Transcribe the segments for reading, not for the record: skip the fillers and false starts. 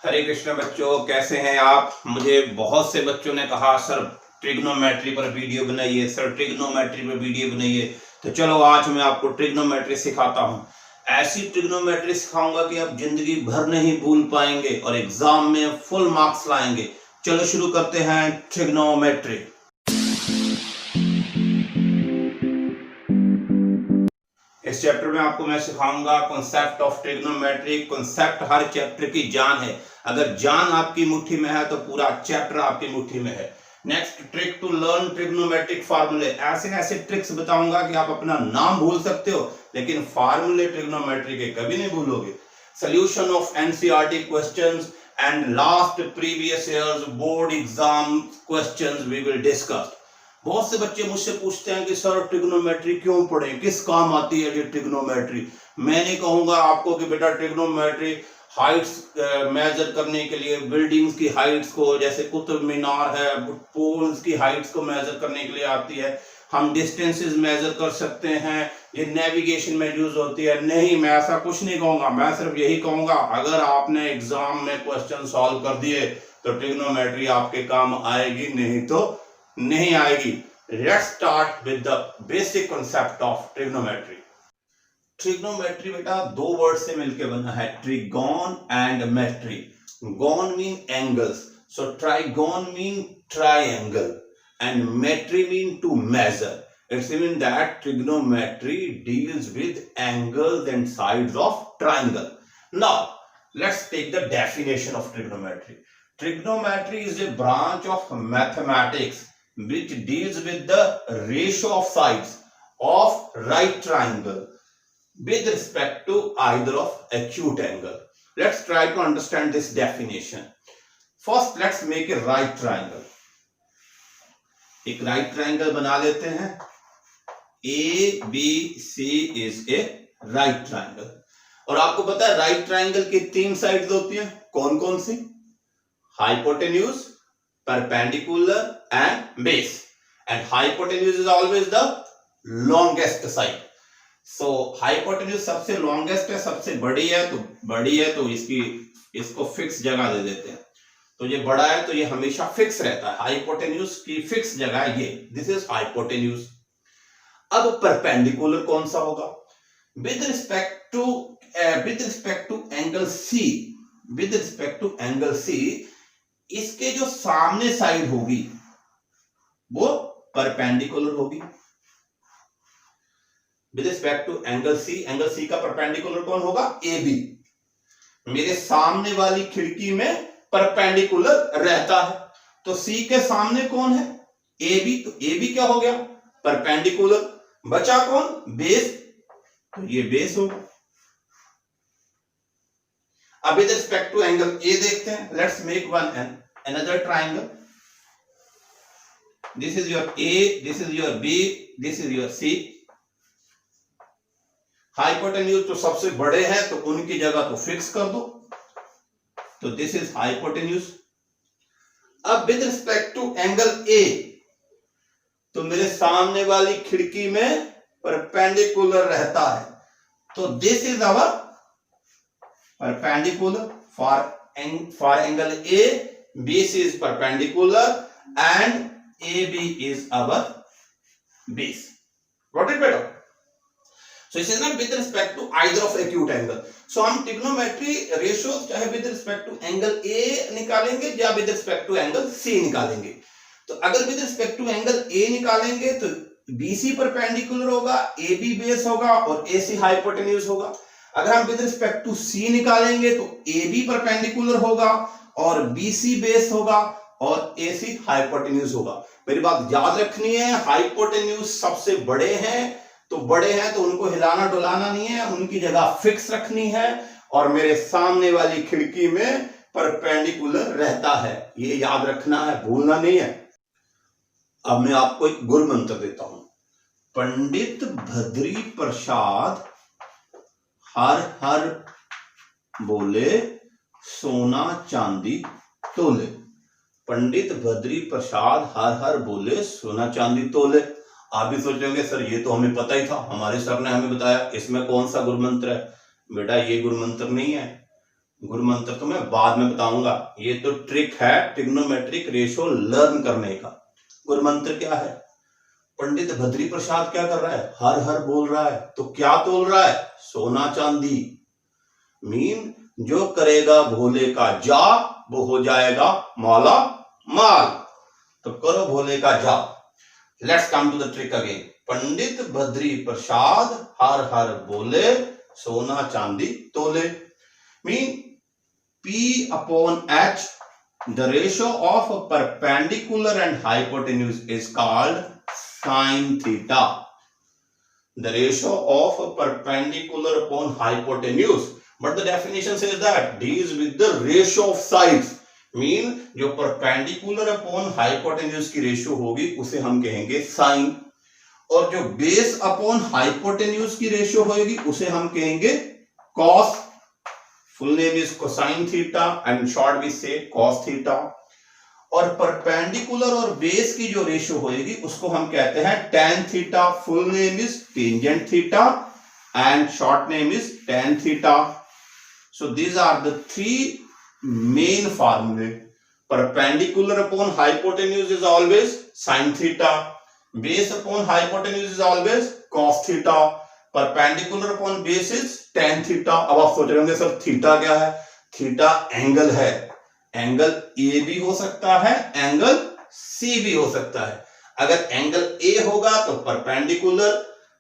हरे कृष्ण बच्चों, कैसे हैं आप। मुझे बहुत से बच्चों ने कहा सर ट्रिग्नोमेट्री पर वीडियो बनाइए, सर ट्रिग्नोमेट्री पर वीडियो बनाइए। तो चलो आज मैं आपको ट्रिग्नोमेट्री सिखाता हूँ। ऐसी ट्रिग्नोमेट्री सिखाऊंगा कि आप जिंदगी भर नहीं भूल पाएंगे और एग्जाम में फुल मार्क्स लाएंगे। चलो शुरू करते हैं ट्रिग्नोमेट्री। इस चैप्टर में आपको मैं सिखाऊंगा concept of trigonometry. Concept her chapter की जान है। अगर जान आपकी मुट्ठी में है तो पूरा चैप्टर आपकी मुट्ठी में है। Next trick to learn trigonometric फार्मूले। ऐसे ऐसे ट्रिक्स बताऊंगा कि आप अपना नाम भूल सकते हो लेकिन फार्मूले ट्रिग्नोमेट्री के कभी नहीं भूलोगे। Solution of NCERT questions and last previous years board exam questions we will discuss. बहुत से बच्चे मुझसे पूछते हैं कि सर ट्रिग्नोमेट्री क्यों पढ़ें, किस काम आती है ये ट्रिग्नोमेट्री। मैं नहीं कहूंगा आपको कि बेटा ट्रिग्नोमेट्री हाइट्स मेजर करने के लिए, बिल्डिंग्स की हाइट्स को, जैसे कुतुब मीनार है, पोल्स की हाइट्स को मेजर करने के लिए आती है। हम डिस्टेंसेस मेजर कर सकते हैं, ये नेविगेशन में यूज होती है। नहीं, मैं ऐसा कुछ नहीं कहूंगा। मैं सिर्फ यही कहूंगा अगर आपने एग्जाम में क्वेश्चन सॉल्व कर दिए तो ट्रिग्नोमेट्री आपके काम आएगी, नहीं तो नहीं आएगी। Let's start with the basic concept of trigonometry. Trigonometry बेटा दो वर्ड से मिलकर बना है, trigon and metry. Gon mean angles, so trigon mean triangle and metry mean to measure. It's mean that trigonometry deals with angles and sides of triangle. Now let's take the definition of trigonometry. Trigonometry is a branch of mathematics which deals with the ratio of sides of right triangle with respect to either of acute angle. Let's try to understand this definition. First, let's make a right triangle. एक right triangle बना लेते हैं. ABC is a right triangle. और आपको पता है right triangle की तीन sides होती हैं. कौन कौन सी? Hypotenuse, perpendicular and base. And hypotenuse is always the longest side. So hypotenuse सबसे longest है, सबसे बड़ी है तो इसको फिक्स जगह दे देते हैं। तो ये बड़ा है तो ये हमेशा फिक्स रहता है। हाइपोटेन्यूज की फिक्स जगह है ये, दिस इज हाइपोटेन्यूज। अब परपेंडिकुलर कौन सा होगा? With respect to angle C, इसके जो सामने साइड होगी वो परपेंडिकुलर होगी। With respect to angle C का परपेंडिकुलर कौन होगा? A B. मेरे सामने वाली खिड़की में परपेंडिकुलर रहता है तो सी के सामने कौन है? A B. तो ए बी क्या हो गया? परपेंडिकुलर। बचा कौन? बेस। तो ये बेस होगा। अब with respect to angle A देखते हैं। Let's make another triangle. This is your A, this is your B, this is your C. Hypotenuse तो सबसे बड़े हैं तो उनकी जगह तो फिक्स कर दो, तो दिस इज हाइपोटेन्यूज। अब with respect to angle A, तो मेरे सामने वाली खिड़की में परपेंडिकुलर रहता है तो this is our perpendicular for angle A. BC is perpendicular and AB is our base. Got it better? So this is not with respect to either of acute angle. So हम trigonometry ratios चाहे with respect to angle A निकालेंगे या with respect to angle C निकालेंगे। तो अगर with respect to angle A निकालेंगे तो BC perpendicular होगा, AB base होगा और AC hypotenuse होगा। अगर हम विद रिस्पेक्ट टू सी निकालेंगे तो ए बी परपेंडिकुलर होगा और बी सी बेस होगा और ए सी हाइपोटेन्यूज होगा। मेरी बात याद रखनी है, हाइपोटेन्यूज सबसे बड़े हैं तो उनको हिलाना डुलाना नहीं है, उनकी जगह फिक्स रखनी है और मेरे सामने वाली खिड़की में परपेंडिकुलर रहता है। ये याद रखना है, भूलना नहीं है। अब मैं आपको एक गुरु मंत्र देता हूं। पंडित भद्री प्रसाद हर हर बोले सोना चांदी तोले। पंडित भद्री प्रसाद हर हर बोले सोना चांदी तोले। आप भी सोचेंगे सर ये तो हमें पता ही था, हमारे सर ने हमें बताया। इसमें कौन सा गुरु मंत्र है? बेटा ये गुरु मंत्र नहीं है। गुरु मंत्र तो मैं बाद में बताऊंगा, ये तो ट्रिक है ट्रिग्नोमेट्रिक रेशियो लर्न करने का। गुरु मंत्र क्या है? पंडित बद्री प्रसाद क्या कर रहा है? हर हर बोल रहा है। तो क्या तोल रहा है? सोना चांदी। मीन जो करेगा भोले का जाप वो हो जाएगा माला माल। तो करो भोले का जाप। Let's come to the trick again. Pandit Badri Prasad हर हर बोले, सोना चांदी तोले। Mean P upon H, the ratio of perpendicular and hypotenuse is called sin theta. The ratio of perpendicular upon hypotenuse, but the definition says that D is with the ratio of sides. Mean जो perpendicular upon hypotenuse की ratio होगी उसे हम कहेंगे sine, और जो base upon hypotenuse की ratio होगी उसे हम कहेंगे cos. Full name is cosine theta and short we say cos theta. और परपेंडिकुलर और बेस की जो रेशियो होगी उसको हम कहते हैं tan theta. Full name is tangent theta and short name is tan theta. So these are the three main फार्मूले। Perpendicular upon hypotenuse is always sign theta, base upon hypotenuse is always cos theta, perpendicular upon base is tan theta. अब आप सोच रहे होंगे sir theta क्या है? Theta angle है। Angle A भी हो सकता है, एंगल सी भी हो सकता है। अगर एंगल ए होगा तो परपेंडिकुलर,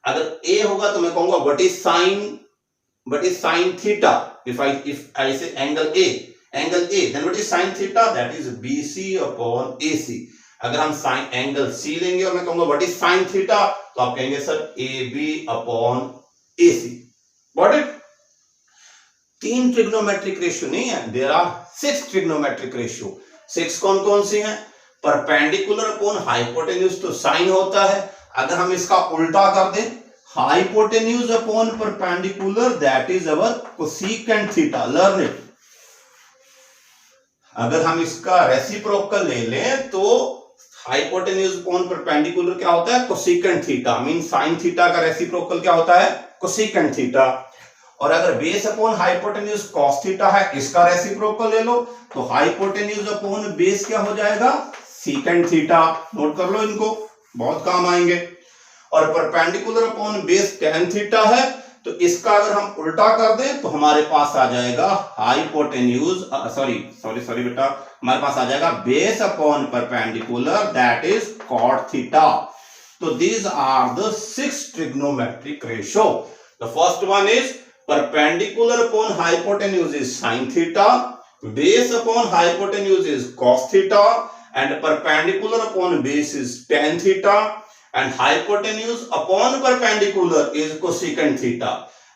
अगर ए होगा तो मैं कहूंगा what is sine theta. If I say angle A then what is sine theta? That is BC upon AC. अगर हम साइन एंगल सी लेंगे और मैं कहूंगा व्हाट इज साइन थीटा, तो आप कहेंगे sir A B upon A C. Got it? 3 trigonometric ratio नहीं है, देयर आर 6 ट्रिग्नोमेट्रिक रेशियो। 6 कौन कौन सी हैं? परपेंडिकुलर अपॉन हाइपोटेन्यूज तो साइन होता है। अगर हम इसका उल्टा कर दें, hypotenuse upon perpendicular, that is our cosecant theta. Learn it. अगर हम इसका रेसिप्रोकल ले लें तो हाइपोटेन्यूज अपॉन परपेंडिकुलर क्या होता है? Cosecant theta. Mean sine theta का रेसिप्रोकल क्या होता है? Cosecant theta. और अगर base upon hypotenuse cos theta है, इसका रेसिप्रोकल ले लो तो हाइपोटेन्यूज अपॉन बेस क्या हो जाएगा? Secant theta. नोट कर लो इनको, बहुत काम आएंगे। और perpendicular upon base tan theta है, तो इसका अगर हम उल्टा कर दें तो हमारे पास आ जाएगा हाइपोटेन्यूज सॉरी बेटा, हमारे पास आ जाएगा base upon perpendicular, that is cot theta. तो these are the 6 trigonometric ratio. The first one is perpendicular upon hypotenuse is sine theta, base upon hypotenuse is cos theta, and perpendicular upon base is tan theta, and hypotenuse upon perpendicular is cosecant theta,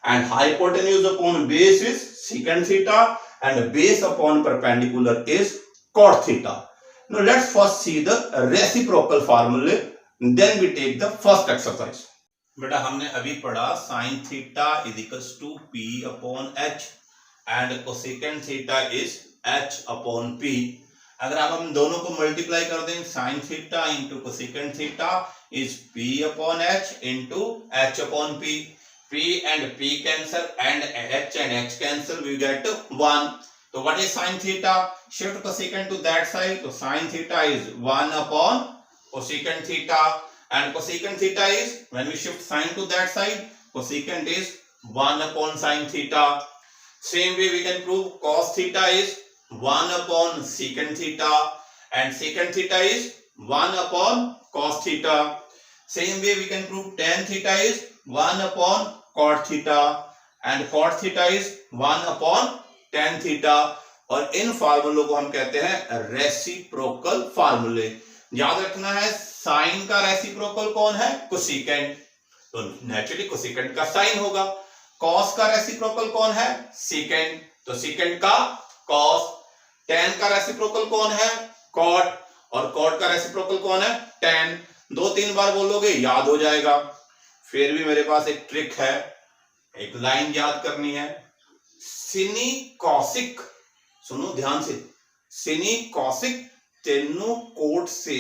and hypotenuse upon base is secant theta, and base upon perpendicular is cot theta. Now let's first see the reciprocal formula, then we take the first exercise. बेटा हमने अभी पढ़ा sin theta is equals to p upon h and cosecant theta is h upon p. अगर आप हम दोनों को multiply कर दें, sine theta into cosecant theta is p upon h into h upon p. p and p cancel and h cancel, we get 1. तो what is sin theta? Shift cosecant to that side, so sin theta is 1 upon cosecant theta, and cosecant theta is, when we shift sin to that side, cosecant is 1 upon sin theta. Same way we can prove cos theta is 1 upon secant theta, and secant theta is 1 upon cos theta. Same way we can prove tan theta is 1 upon cot theta, and cot theta is 1 upon tan theta. और इन फार्मूलों को हम कहते हैं reciprocal फार्मूले। याद रखना है sign का रेसिप्रोकल कौन है? कोसेकेंट, तो नेचुरली कोसेकेंट का साइन होगा। कॉस का रेसिप्रोकल कौन है? सेकेंट, तो सेकेंट का कॉस। टेन का रेसिप्रोकल कौन है? कॉट, और कॉट का रेसिप्रोकल कौन है? टेन। 2-3 बार बोलोगे याद हो जाएगा। फिर भी मेरे पास एक ट्रिक है, एक लाइन याद करनी है। सिनी कॉसिक, सुनो ध्यान से, सिनी कॉसिक तीनों कोट से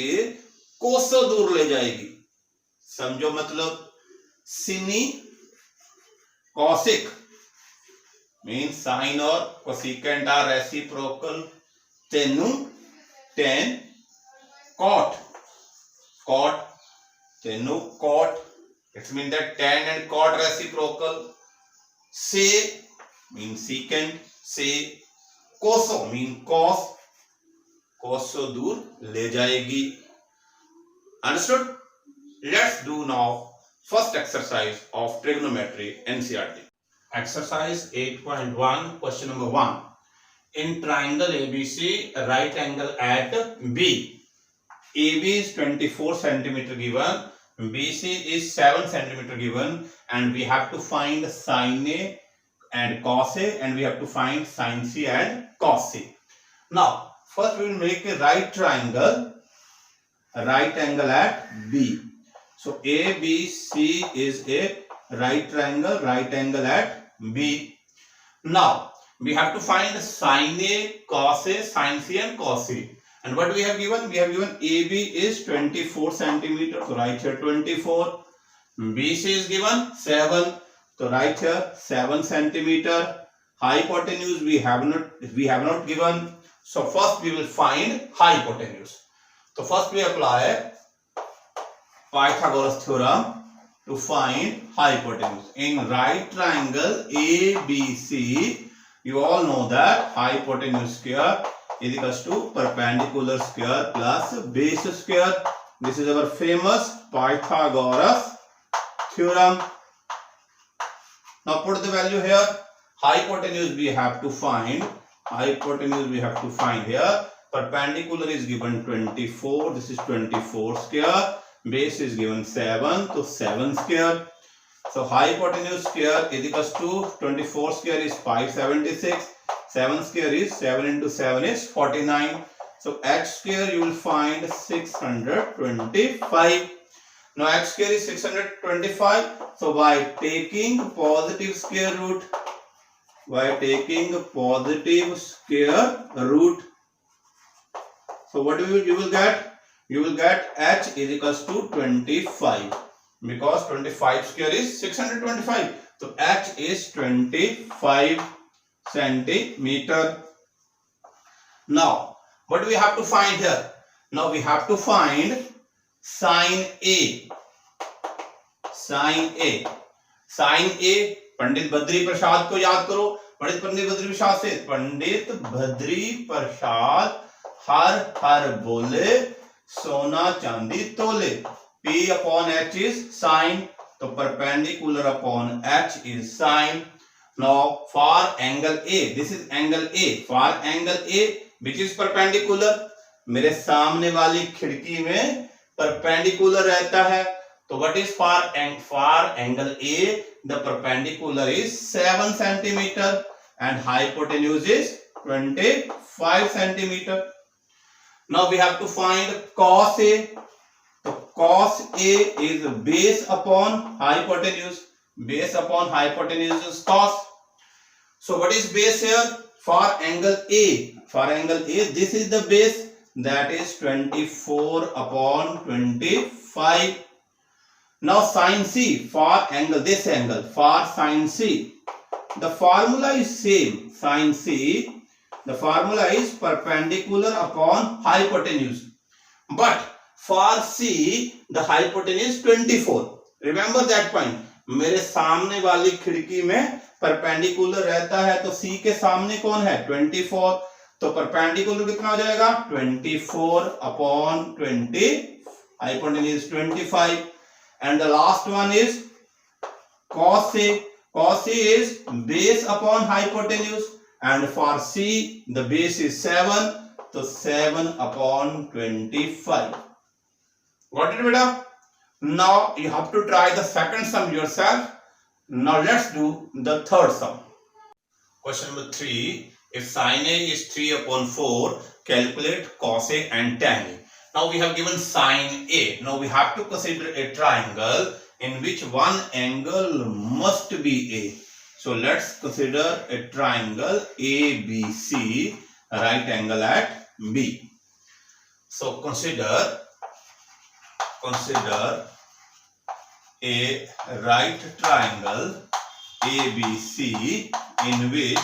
कोसों दूर ले जाएगी। समझो मतलब, सिनी cosec means sine or cosecant are reciprocal. Tenu, tan, cot, tenu, cot. It means that tan and cot reciprocal. Se means secant, se. Coso means cos, cos दूर ले जाएगी. Understood? Let's do now first exercise of trigonometry NCERT. Exercise 8.1, question number 1. In triangle ABC, right angle at B. AB is 24 centimeter given, BC is 7 centimeter given, and we have to find sin A and cos A, and we have to find sin C and cos C. Now, first we will make a right triangle at B. So ABC is a right triangle at B. Now we have to find sin A, cos A, sin C and cos C. And what we have given? We have given AB is 24 centimeter. So write here 24. BC is given 7. So write here 7 centimeter. Hypotenuse we have not given. So first we will find hypotenuse. So first we apply Pythagoras theorem to find hypotenuse. In right triangle ABC, you all know that hypotenuse square is equals to perpendicular square plus base square. This is our famous Pythagoras theorem. Now put the value here. Hypotenuse we have to find. Here. Perpendicular is given 24. This is 24 square. Base is given 7. So 7 square. So hypotenuse square is equals to 24 square is 576. 7 square is 7 into 7 is 49. So h square you will find 625. Now h square is 625. So by taking positive square root, so what you will get? You will get h is equals to 25, because 25 square is 625. So h is 25 centimeter. Now what do we have to find here? Now we have to find sin A. पंडित बद्री प्रसाद को याद करो. पंडित बद्री प्रसाद से पंडित बद्री प्रसाद हर बोले सोना चांदी तोले. P upon H is sin. तो perpendicular upon H is sin. Now for angle A, this is angle A. For angle A, which is perpendicular, मेरे सामने वाली खिड़की में perpendicular रहता है. तो what is for angle A? The perpendicular is 7 centimeter and hypotenuse is 25 centimeter. Now we have to find cos A. So cos A is base upon hypotenuse. Base upon hypotenuse is cos. So what is base here? For angle A. This is the base, that is 24 upon 25. Now sin C, for this angle, for sin C, the formula is same. Sin C, the formula is perpendicular upon hypotenuse. But for C, the hypotenuse 24. Remember that point. मेरे सामने वाली खिड़की में perpendicular रहता है, तो C के सामने कौन है? 24. तो perpendicular कितना हो जाएगा? 24 upon 20. Hypotenuse 25. And the last one is cos A. Cos A is base upon hypotenuse. And for C, the base is 7. So 7 upon 25. Got it, beta? Now you have to try the second sum yourself. Now let's do the third sum. Question number 3. If sin A is 3 upon 4, calculate cos A and tan A. Now we have given sin A. Now we have to consider a triangle in which one angle must be A. So let's consider a triangle ABC, right angle at B. So consider a right triangle ABC in which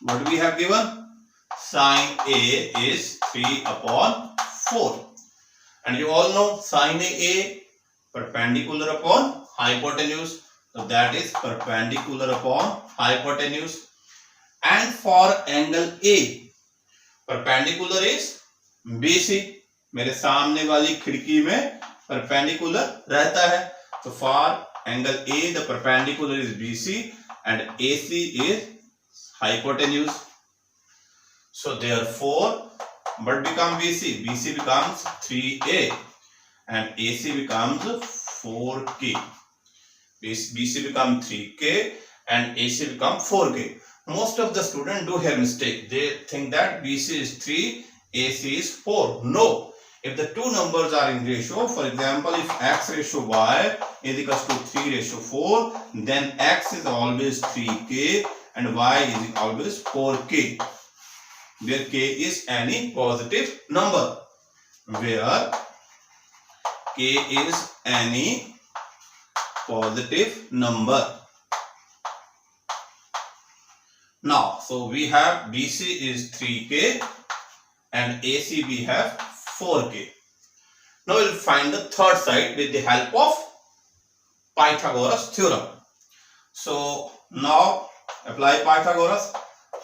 what we have given, sine A is 3 upon 4. And you all know sine A perpendicular upon hypotenuse. So that is perpendicular upon hypotenuse. And for angle A, perpendicular is BC. मेरे सामने वाली खिड़की में perpendicular रहता है. So for angle A, the perpendicular is BC and AC is hypotenuse. So therefore, what become BC? BC becomes 3A and AC becomes 4K. BC becomes 3K and AC becomes 4K. Most of the students do here mistake. They think that BC is 3, AC is 4. No. If the two numbers are in ratio, for example, if x ratio y is equals to 3 ratio 4, then x is always 3K and y is always 4K. Where K is any positive number. Where K is any positive number. Now, so we have BC is 3K and AC we have 4K. Now we'll find the third side with the help of Pythagoras theorem. So now apply Pythagoras.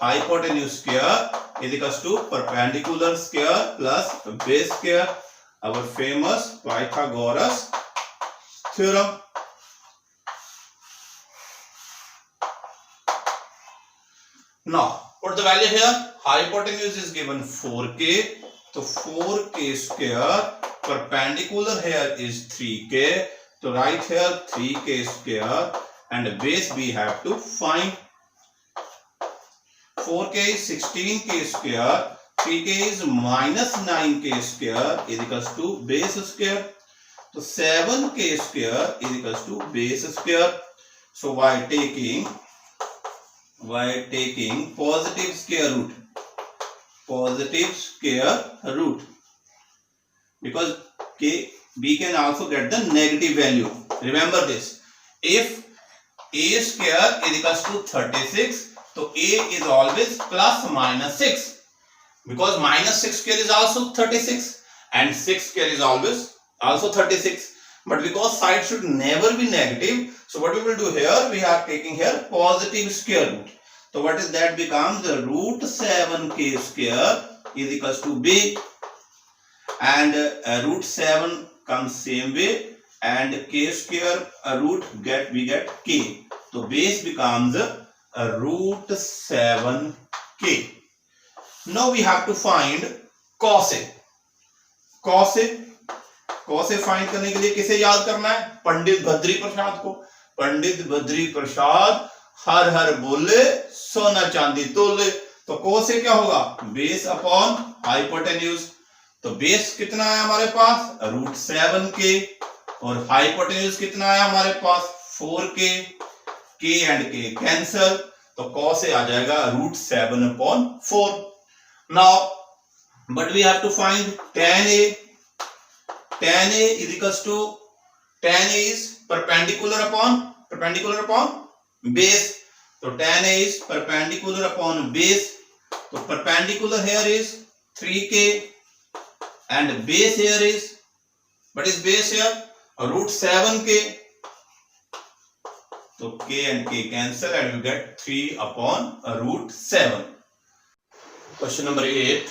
Hypotenuse square is equals to perpendicular square plus base square. Our famous Pythagoras theorem. Now put the value here. Hypotenuse is given 4K. So 4K square, perpendicular here is 3K. So write here 3K square and base we have to find. 4K is 16K square, 3K is minus 9K square is equals to base square. So 7K square is equals to base square. So while taking positive square root, because we can also get the negative value. Remember this, if A square is equals to 36, so A is always plus minus 6, because minus 6 square is also 36 and 6 square is always also 36. But because side should never be negative, so what we will do here, we are taking here positive square root. So what is that becomes the root 7K square is equals to B, and root 7 comes same way, and K square root we get K. So base becomes root 7K. Now we have to find cos A. Cos A find करने के लिए किसे याद करना है? पंडित बद्री प्रसाद को. पंडित बद्री प्रसाद हर हर बोले सोना चांदी तोले. तो cos A क्या होगा? Base upon hypotenuse. तो बेस कितना है हमारे पास? Root 7K. और हाइपोटेन्यूज कितना है हमारे पास? 4K. K and K cancel. तो cos A आ जाएगा root 7 upon 4. Now but we have to find tan A. Tan A is equals to, tan A is perpendicular upon base. So tan A is perpendicular upon base. So perpendicular here is 3K and base here is, what is base here? Root 7K. So K and K cancel and you get 3 upon root 7. Question number 8.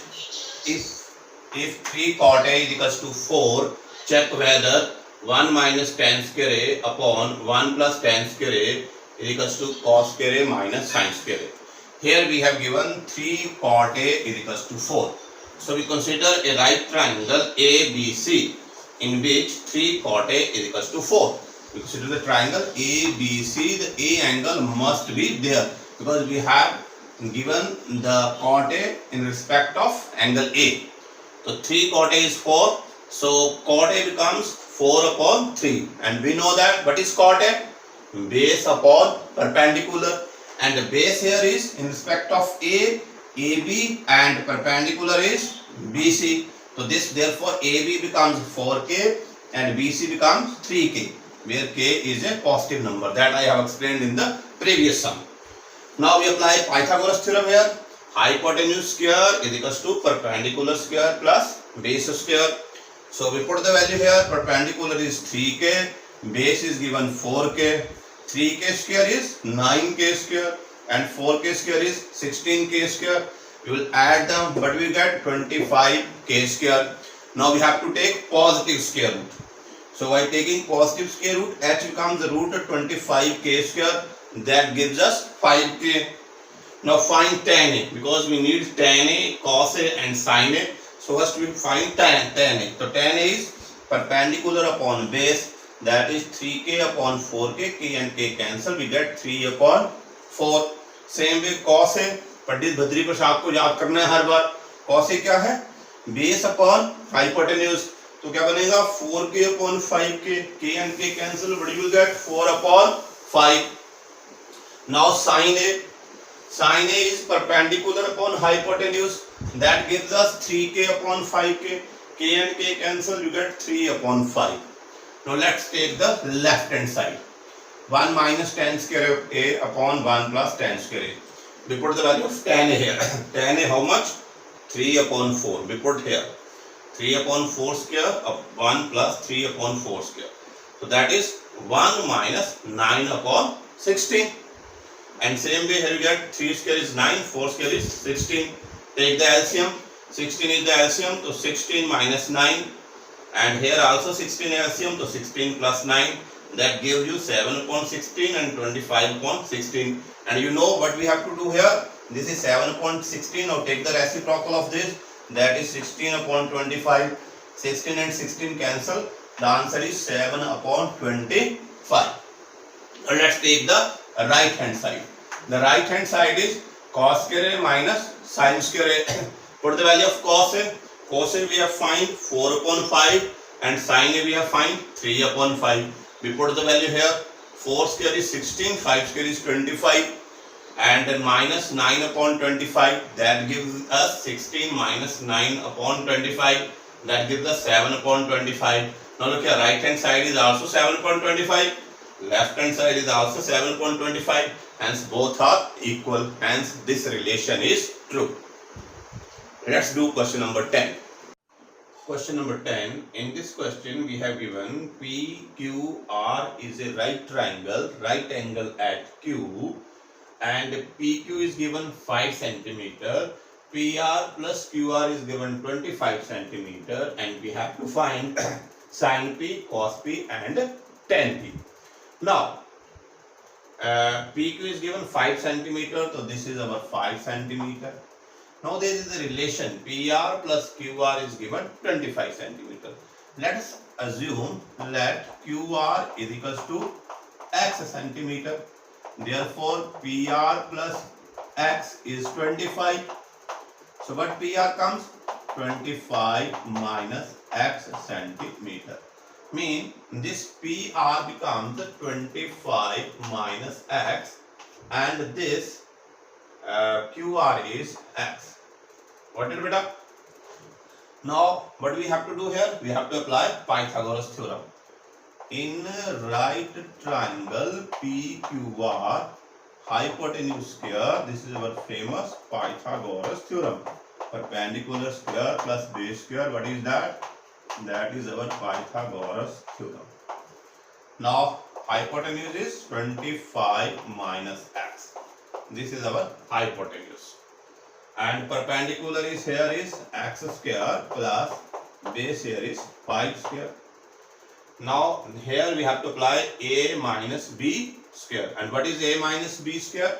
If 3 cot A is equals to 4, check whether 1 minus tan square A upon 1 plus tan square A is equals to cos square A minus sin square A. Here we have given 3 cot A is equals to 4. So we consider a right triangle ABC in which 3 cot A is equals to 4. We consider the triangle ABC. The A angle must be there because we have given the cot A in respect of angle A. So 3 cot A is 4. So cot A becomes 4 upon 3. And we know that what is cot A? Base upon perpendicular. And the base here is in respect of A, AB and perpendicular is BC. So this therefore AB becomes 4K and BC becomes 3K, where K is a positive number. That I have explained in the previous sum. Now we apply Pythagoras theorem here. Hypotenuse square is equals to perpendicular square plus base square. So we put the value here. Perpendicular is 3k, base is given 4k, 3k square is 9k square and 4k square is 16k square. We will add them, but we get 25k square. Now we have to take positive square root. So by taking positive square root, h becomes the root of 25k square. That gives us 5k. Now find tan a, because we need tan a, cos a and sin a. So first we find tan a. So tan a is perpendicular upon base, that is 3k upon 4k, k and k cancel, we get 3 upon 4. Same way cos a, पंडित भद्री प्रसाद को याद करना है हर बार. cos a क्या है? Base upon hypotenuse. तो क्या बनेगा? 4k upon 5k, k and k cancel, what you will get? 4 upon 5. Now sin a. Sin a is perpendicular upon hypotenuse, that gives us 3k upon 5k, k and k cancel, you get 3 upon 5. Now let's take the left hand side. 1 minus tan square a upon 1 plus tan square a. We put the value of tan a here. Tan a how much? 3 upon 4. We put here 3 upon 4 square of 1 plus 3 upon 4 square. So that is 1 minus 9 upon 16. And same way here we get 3 square is 9, 4 square is 16. Take the LCM. 16 is the LCM, so 16 minus 9. And here also 16 LCM, so 16 plus 9. That gives you 7 upon 16 and 25 upon 16. And you know what we have to do here? This is 7 upon 16. Now take the reciprocal of this. That is 16 upon 25. 16 and 16 cancel. The answer is 7 upon 25. Now let's take the right hand side. The right hand side is cos square a minus sin square a. Put the value of cos a. Cos a we have find 4 upon 5 and sin a we have find 3 upon 5. We put the value here. 4 square is 16, 5 square is 25 and then minus 9 upon 25, that gives us 16 minus 9 upon 25, that gives us 7 upon 25. Now look here, right hand side is also 7 upon 25, left hand side is also 7 upon 25, hence both are equal, hence this relation is true. Let's do question number 10. Question number 10. In this question we have given PQR is a right angle at Q, and PQ is given 5 centimeter, PR plus QR is given 25 centimeter, and we have to find sin P, cos P and tan P. Now PQ is given 5 centimeter, so this is our 5 centimeter. Now there is a relation PR plus QR is given 25 centimeter. Let us assume that QR is equals to X centimeter. Therefore PR plus X is 25. So what PR comes? 25 minus X centimeter. Mean this PR becomes 25 minus X and this QR is X. What is it, beta? Now what we have to do here? We have to apply Pythagoras theorem. In right triangle PQR, hypotenuse square, this is our famous Pythagoras theorem. Perpendicular square plus base square, what is that? That is our Pythagoras theorem. Now hypotenuse is 25 minus X. This is our hypotenuse. And perpendicular is here is X square plus base here is 5 square. Now here we have to apply A minus B square. And what is A minus B square?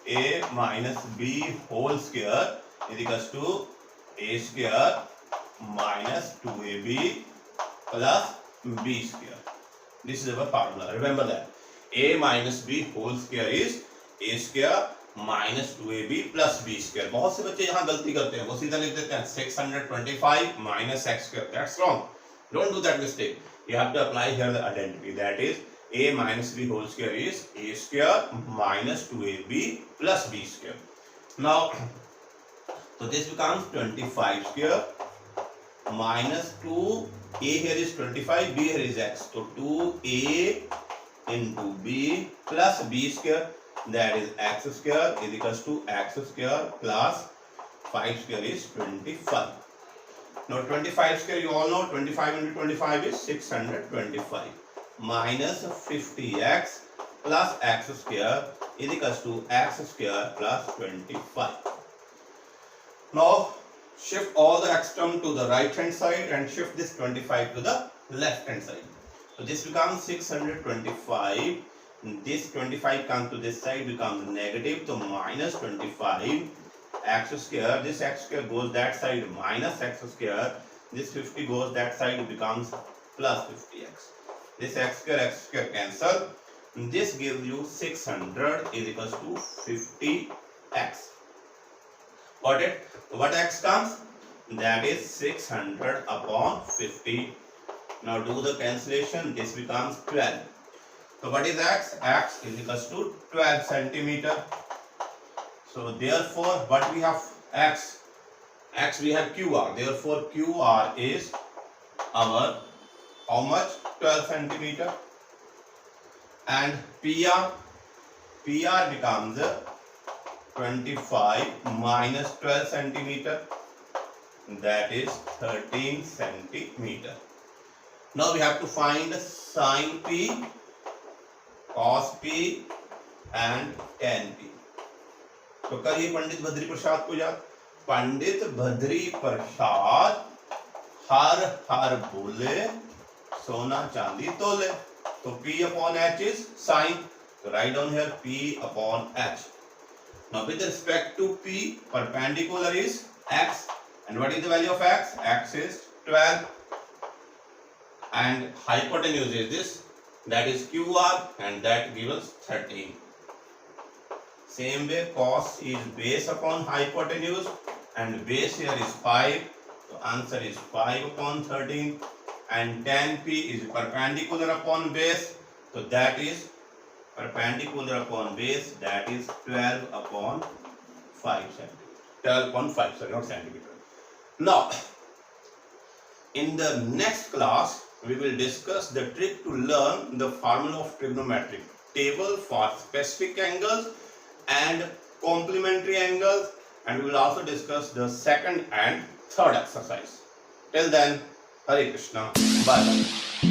A minus B whole square is equals to A square minus 2AB plus B square. This is our formula. Remember that. A minus B whole square is A square minus 2AB plus B square. बहुत से बच्चे यहाँ गलती करते हैं, वो सीधा लिख देते हैं 625 minus X square. That's wrong. Don't do that mistake. You have to apply here the identity. That is A minus B whole square is A square minus 2AB plus B square. Now, so this becomes 25 square minus 2. A here is 25, B here is X. So 2A into B plus B square. that is x square is equals to x square plus 5 square is 25. Now 25 square you all know 25 into 25 is 625 minus 50x plus x square is equals to x square plus 25. Now shift all the x term to the right hand side and shift this 25 to the left hand side. So this becomes 625. This 25 comes to this side, becomes negative, so minus 25 x square. This x square goes that side, minus x square. This 50 goes that side, it becomes plus 50x. This x square cancel. This gives you 600 is equals to 50x. Got it? What x comes? That is 600 upon 50. Now do the cancellation. This becomes 12. So what is x? X is equals to 12 centimeter. So therefore, what we have x? X we have QR. Therefore, QR is our how much? 12 centimeter. And PR? PR becomes 25 minus 12 centimeter. That is 13 centimeter. Now we have to find sin P, cos P and tan P. तो करिए पंडित बद्री प्रसाद को याद. पंडित बद्री प्रसाद हर हर बोले सोना चांदी तोले. तो P upon H is sin. So write down here P upon H. Now with respect to P, perpendicular is x. And what is the value of x? X is 12. And hypotenuse is this. That is QR and that gives us 13. Same way cos is base upon hypotenuse and base here is 5. So answer is 5 upon 13. And tan P is perpendicular upon base. So that is perpendicular upon base, that is 12 upon 5 centimeter. 12 upon 5, sorry, not centimeter. Now, in the next class, we will discuss the trick to learn the formula of trigonometric table for specific angles and complementary angles, and we will also discuss the second and third exercise. Till then, Hare Krishna, bye bye.